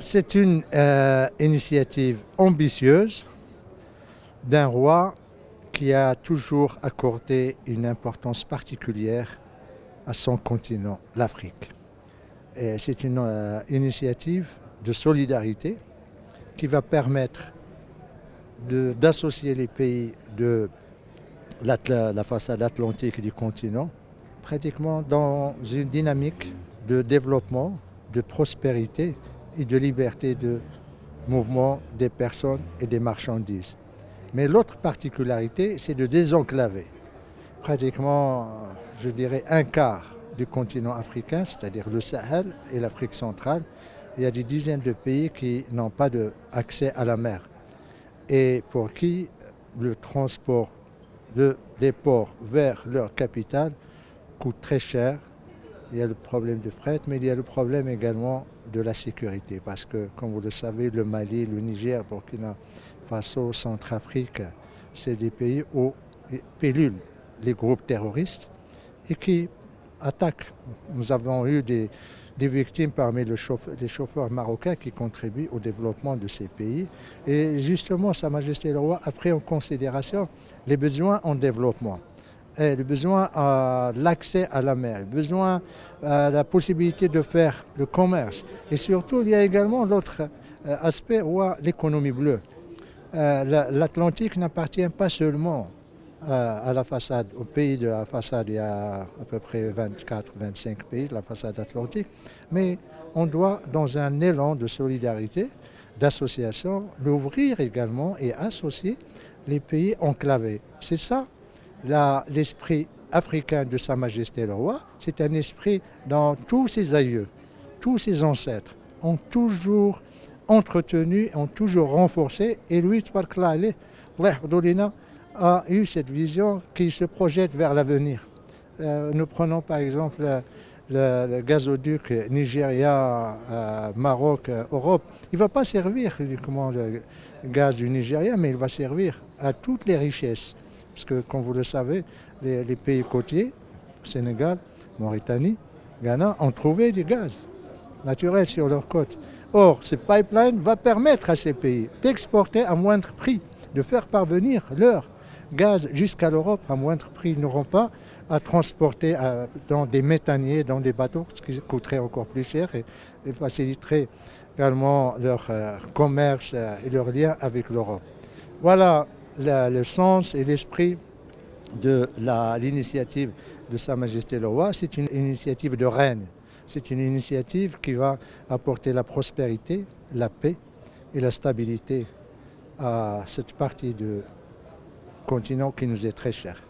C'est une initiative ambitieuse d'un roi qui a toujours accordé une importance particulière à son continent, l'Afrique. Et c'est une initiative de solidarité qui va permettre d'associer les pays de la façade atlantique du continent pratiquement dans une dynamique de développement, de prospérité et de liberté de mouvement des personnes et des marchandises. Mais l'autre particularité, c'est de désenclaver pratiquement, je dirais, un quart du continent africain, c'est-à-dire le Sahel et l'Afrique centrale. Il y a des dizaines de pays qui n'ont pas accès à la mer et pour qui le transport des ports vers leur capitale coûte très cher. Il y a le problème de fret, mais il y a le problème également de la sécurité. Parce que, comme vous le savez, le Mali, le Niger, Burkina Faso, Centrafrique, c'est des pays où pullulent les groupes terroristes et qui attaquent. Nous avons eu des victimes parmi les chauffeurs marocains qui contribuent au développement de ces pays. Et justement, Sa Majesté le Roi a pris en considération les besoins en développement. Et le besoin à l'accès à la mer, le besoin à la possibilité de faire le commerce. Et surtout, il y a également l'autre aspect, l'économie bleue. L'Atlantique n'appartient pas seulement à la façade, au pays de la façade, il y a à peu près 24-25 pays de la façade atlantique, mais on doit, dans un élan de solidarité, d'association, l'ouvrir également et associer les pays enclavés. C'est ça l'esprit africain de Sa Majesté le Roi. C'est un esprit dont tous ses aïeux, tous ses ancêtres ont toujours entretenu, ont toujours renforcé. Et lui, a eu cette vision qui se projette vers l'avenir. Nous prenons par exemple le gazoduc Nigeria, Maroc, Europe. Il ne va pas servir uniquement le gaz du Nigeria, mais il va servir à toutes les richesses. Parce que, comme vous le savez, les pays côtiers, Sénégal, Mauritanie, Ghana, ont trouvé du gaz naturel sur leurs côtes. Or, ce pipeline va permettre à ces pays d'exporter à moindre prix, de faire parvenir leur gaz jusqu'à l'Europe à moindre prix. Ils n'auront pas à transporter dans des méthaniers, dans des bateaux, ce qui coûterait encore plus cher et faciliterait également leur commerce et leur lien avec l'Europe. Voilà le sens et l'esprit de l'initiative de Sa Majesté le Roi. C'est une initiative de règne. C'est une initiative qui va apporter la prospérité, la paix et la stabilité à cette partie du continent qui nous est très cher.